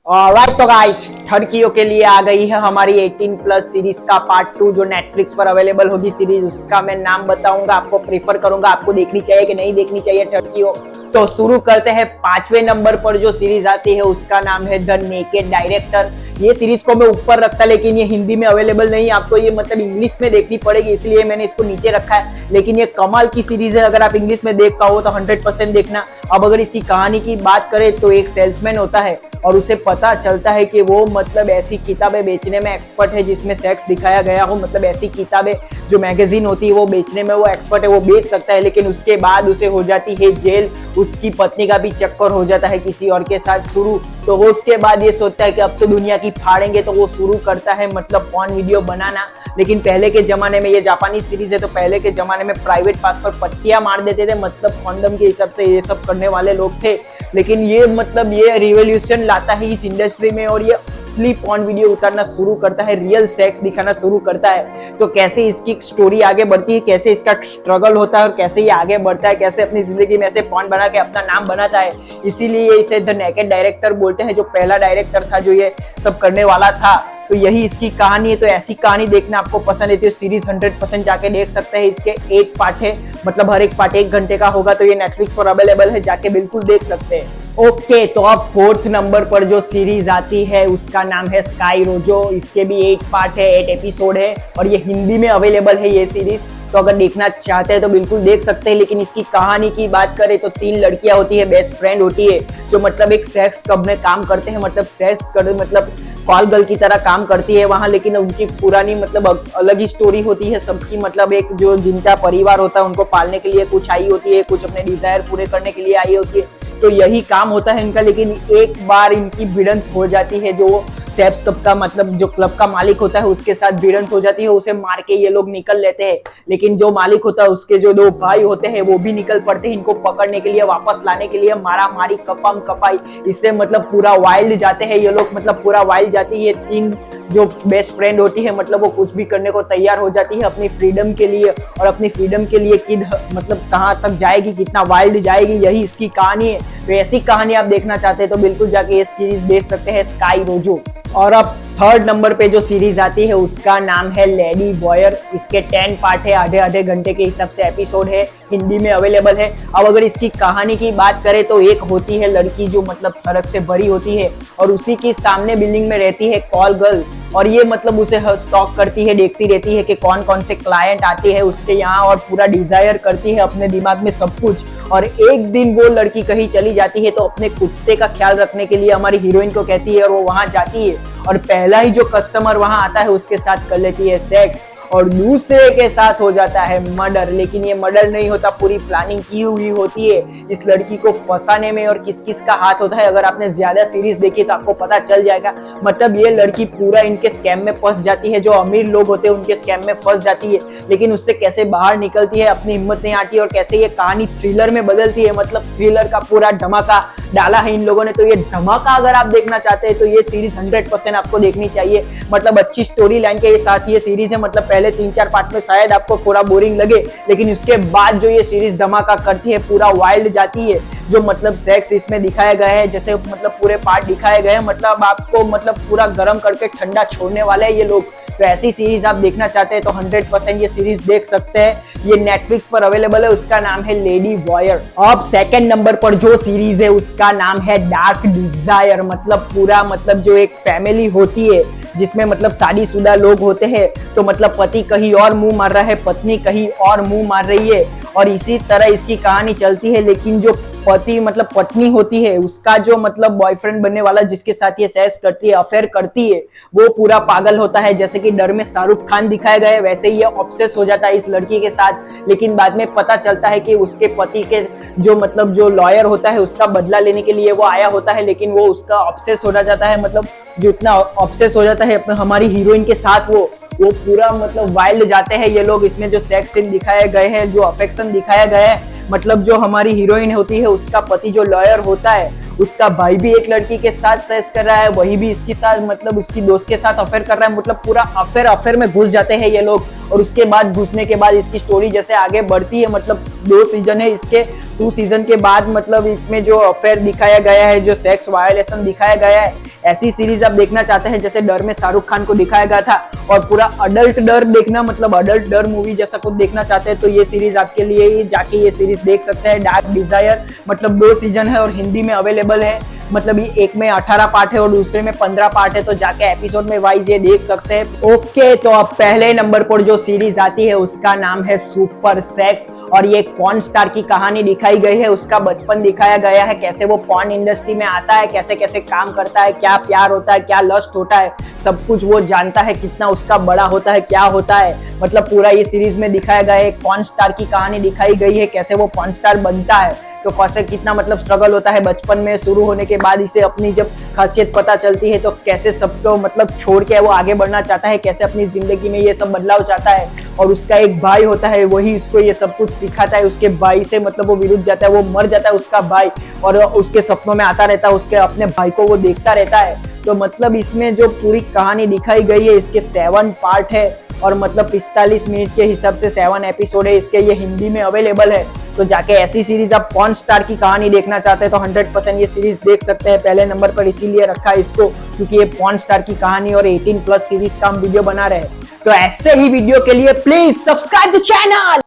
Right तो guys, ठरकियों के लिए आ गई है हमारी 18 प्लस सीरीज का पार्ट 2 जो नेटफ्लिक्स पर अवेलेबल होगी सीरीज। उसका मैं नाम बताऊंगा, आपको प्रीफर करूंगा आपको देखनी चाहिए कि नहीं देखनी चाहिए ठरकियों। तो शुरू करते हैं। 5वें नंबर पर जो सीरीज आती है उसका नाम है द नेकेड डायरेक्टर। ये सीरीज को मैं ऊपर रखता, लेकिन ये हिंदी में अवेलेबल नहीं, आपको ये मतलब इंग्लिश में देखनी पड़ेगी, इसलिए मैंने इसको नीचे रखा है। लेकिन ये कमाल की सीरीज है, अगर आप इंग्लिश में देख पाओ तो 100% देखना। अब अगर इसकी कहानी की बात करें तो एक सेल्समैन होता है और उसे पता चलता है कि वो मतलब ऐसी किताबें बेचने में एक्सपर्ट है जिसमें सेक्स दिखाया गया हो, मतलब ऐसी किताबें जो मैगजीन होती है वो बेचने में वो एक्सपर्ट है, वो बेच सकता है। लेकिन उसके बाद उसे हो जाती है जेल, उसकी पत्नी का भी चक्कर हो जाता है किसी और के साथ शुरू। तो वो उसके बाद ये सोचता है कि अब तो दुनिया की फाड़ेंगे, तो वो शुरू करता है मतलब पॉर्न वीडियो बनाना। लेकिन पहले के जमाने में, ये जापानी सीरीज है तो पहले के जमाने में प्राइवेट पास पर पट्टियां मार देते थे, मतलब कॉन्डम के हिसाब से ये सब करने वाले लोग थे। लेकिन ये मतलब ये रिवॉल्यूशन लाता है इस इंडस्ट्री में और ये असली पॉर्न वीडियो उतारना शुरू करता है, रियल सेक्स दिखाना शुरू करता है। तो कैसे इसकी स्टोरी आगे बढ़ती है, कैसे इसका स्ट्रगल होता है और कैसे ये आगे बढ़ता है, कैसे अपनी जिंदगी में ऐसे पॉर्न बना के अपना नाम बनाता है, इसीलिए इसे द नेकेड डायरेक्टर बोलते हैं। जो पहला डायरेक्टर था जो ये सब करने वाला था, तो यही इसकी कहानी है। तो ऐसी कहानी देखना आपको पसंद है तो सीरीज 100% जाके देख सकते हैं। इसके 8 पार्ट है, मतलब हर एक पार्ट 1 घंटे का होगा, तो ये नेटफ्लिक्स पर अवेलेबल है, जाके बिल्कुल देख सकते हैं। ओके, तो अब 4th नंबर पर जो सीरीज आती है उसका नाम है स्काई रोजो। इसके भी 8 पार्ट है, 8 एपिसोड है और ये हिंदी में अवेलेबल है ये सीरीज। तो अगर देखना चाहते हैं तो बिल्कुल देख सकते हैं। लेकिन इसकी कहानी की बात करें तो 3 लड़कियां होती है, बेस्ट फ्रेंड होती है, जो मतलब एक सेक्स क्लब में काम करते हैं, मतलब सेक्स कर मतलब कॉल गर्ल की तरह काम करती है वहां। लेकिन उनकी पुरानी मतलब अलग ही स्टोरी होती है सबकी, मतलब एक जो जिनका परिवार होता है उनको पालने के लिए कुछ आई होती है, कुछ अपने डिजायर पूरे करने के लिए आई होती है, तो यही काम होता है इनका। लेकिन एक बार इनकी भिड़ंत हो जाती है, जो सेक्स क्लब का मतलब जो क्लब का मालिक होता है उसके साथ भिड़ंत हो जाती है, उसे मार के ये लोग निकल लेते हैं। लेकिन जो मालिक होता है उसके जो 2 भाई होते हैं वो भी निकल पड़ते हैं इनको पकड़ने के लिए, वापस लाने के लिए। मारा मारी कपम कपाई, इससे मतलब पूरा वाइल्ड जाते हैं ये लोग, मतलब पूरा वाइल्ड जाती है। 3 जो बेस्ट फ्रेंड होती है मतलब वो कुछ भी करने को तैयार हो जाती है अपनी फ्रीडम के लिए, और अपनी फ्रीडम के लिए किड मतलब कहाँ तक जाएगी, कितना वाइल्ड जाएगी, यही इसकी कहानी है। तो ऐसी कहानी आप देखना चाहते हैं तो बिल्कुल जाके ये सीरीज देख सकते हैं, स्काई रोजो। और अब 3rd नंबर पे जो सीरीज आती है उसका नाम है लेडी बॉयर। इसके 10 पार्ट है, आधे आधे घंटे के हिसाब से एपिसोड है, हिंदी में अवेलेबल है। अब अगर इसकी कहानी की बात करें तो एक होती है लड़की जो मतलब फर्क से भरी होती है और उसी की सामने बिल्डिंग में रहती है कॉल गर्ल, और ये मतलब उसे स्टॉक करती है, देखती रहती है कि कौन कौन से क्लाइंट आते हैं उसके यहाँ, और पूरा डिजायर करती है अपने दिमाग में सब कुछ। और एक दिन वो लड़की कहीं चली जाती है तो अपने कुत्ते का ख्याल रखने के लिए हमारी हीरोइन को कहती है और वो वहां जाती है, और पहला ही जो कस्टमर वहां आता है उसके साथ कर लेती है सेक्स, और दूसरे के साथ हो जाता है मर्डर। लेकिन ये मर्डर नहीं होता, पूरी प्लानिंग की हुई होती है इस लड़की को फंसाने में, और किस किस का हाथ होता है अगर आपने ज्यादा सीरीज देखी तो आपको पता चल जाएगा। मतलब ये लड़की पूरा इनके स्कैम में फंस जाती है, जो अमीर लोग होते हैं उनके स्कैम में फंस जाती है, लेकिन उससे कैसे बाहर निकलती है अपनी हिम्मत नहीं आती, और कैसे ये कहानी थ्रिलर में बदलती है। मतलब थ्रिलर का पूरा धमाका डाला है इन लोगों ने। तो ये धमाका अगर आप देखना चाहते हैं तो ये सीरीज 100% आपको देखनी चाहिए। मतलब अच्छी स्टोरी लाइन के साथ ये सीरीज है। मतलब पहले 3-4 पार्ट में शायद आपको थोड़ा बोरिंग लगे, लेकिन उसके बाद जो ये सीरीज धमाका करती है, पूरा वाइल्ड जाती है, जो मतलब सेक्स इसमें दिखाया गया है, जैसे मतलब पूरे पार्ट दिखाए गए हैं, मतलब आपको मतलब पूरा गर्म करके ठंडा छोड़ने वाले हैं ये लोग। तो ऐसी सीरीज आप देखना चाहते हैं तो 100% ये सीरीज देख सकते हैं। ये नेटफ्लिक्स पर अवेलेबल है, उसका नाम है लेडी बॉयर। अब 2nd नंबर पर जो सीरीज है उसका नाम है डार्क डिजायर। मतलब पूरा मतलब जो एक फैमिली होती है जिसमें मतलब शादीशुदा लोग होते हैं, तो मतलब पति कहीं और मुंह मार रहा है, पत्नी कहीं और मुंह मार रही है, और इसी तरह इसकी कहानी चलती है। लेकिन जो पति मतलब पत्नी होती है, उसका जो मतलब बॉयफ्रेंड बनने वाला जिसके साथ ये सेक्स करती है, अफेयर करती है, वो पूरा पागल होता है। जैसे कि डर में शाहरुख खान दिखाया गया है वैसे ही ये ऑब्सेस हो जाता है इस लड़की के साथ। लेकिन बाद में पता चलता है कि उसके पति के जो मतलब जो लॉयर होता है उसका बदला लेने के लिए वो आया होता है, लेकिन वो उसका ऑब्सेस हो जाता है। मतलब जो इतना ऑब्सेस हो जाता है हमारी हीरोइन के साथ, वो पूरा मतलब वाइल्ड जाते हैं ये लोग। इसमें जो सेक्स सीन दिखाए गए हैं, जो अफेक्शन दिखाया गया है, मतलब जो हमारी हीरोइन होती है उसका पति जो लॉयर होता है उसका भाई भी एक लड़की के साथ सेक्स कर रहा है, वही भी इसके साथ मतलब उसकी दोस्त के साथ अफेयर कर रहा है, मतलब पूरा अफेयर में घुस जाते हैं ये लोग। और उसके बाद घुसने के बाद इसकी स्टोरी जैसे आगे बढ़ती है, मतलब 2 सीजन है इसके, 2 सीजन के बाद मतलब इसमें जो अफेयर दिखाया गया है, जो सेक्स वायलेशन दिखाया गया है, ऐसी सीरीज आप देखना चाहते हैं जैसे डर में शाहरुख खान को दिखाया गया था, और पूरा अडल्ट डर देखना मतलब अडल्ट डर मूवी जैसा कुछ देखना चाहते हैं तो ये सीरीज आपके लिए ही, जाके ये सीरीज देख सकते हैं। डार्क डिजायर मतलब 2 सीजन है और हिंदी में अवेलेबल है, मतलब ये एक में 18 पार्ट है और दूसरे में 15 पार्ट है, तो जाके एपिसोड में वाइज ये देख सकते हैं। ओके, तो अब पहले नंबर पर जो सीरीज आती है उसका नाम है सुपर सेक्स, और ये एक पॉर्न स्टार की कहानी दिखाई गई है, उसका बचपन दिखाया गया है, कैसे वो पॉर्न इंडस्ट्री में आता है, कैसे कैसे काम करता है, क्या प्यार होता है, क्या लस्ट होता है, सब कुछ वो जानता है, कितना उसका बड़ा होता है, क्या होता है, मतलब पूरा ये सीरीज में दिखाया गया है। एक पॉर्न स्टार की कहानी दिखाई गई है, कैसे वो पॉर्न स्टार बनता है, तो कैसे कितना मतलब स्ट्रगल होता है बचपन में, शुरू होने के बाद इसे अपनी जब खासियत पता चलती है तो कैसे सबको मतलब छोड़ के वो आगे बढ़ना चाहता है, कैसे अपनी जिंदगी में ये सब बदलाव चाहता है। और उसका एक भाई होता है, वही उसको ये सब कुछ सिखाता है, उसके भाई से मतलब वो विरुद्ध जाता है, वो मर जाता है उसका भाई, और उसके सपनों में आता रहता है, उसके अपने भाई को वो देखता रहता है। तो मतलब इसमें जो पूरी कहानी दिखाई गई है, इसके 7 पार्ट है और मतलब 45 मिनट के हिसाब से 7 एपिसोड है इसके, ये हिंदी में अवेलेबल है। तो जाके ऐसी सीरीज आप पॉर्न स्टार की कहानी देखना चाहते हैं तो 100% ये सीरीज देख सकते हैं। पहले नंबर पर इसीलिए रखा है इसको क्योंकि ये पॉर्न स्टार की कहानी और 18+ सीरीज का हम वीडियो बना रहे हैं। तो ऐसे ही वीडियो के लिए प्लीज सब्सक्राइब द चैनल।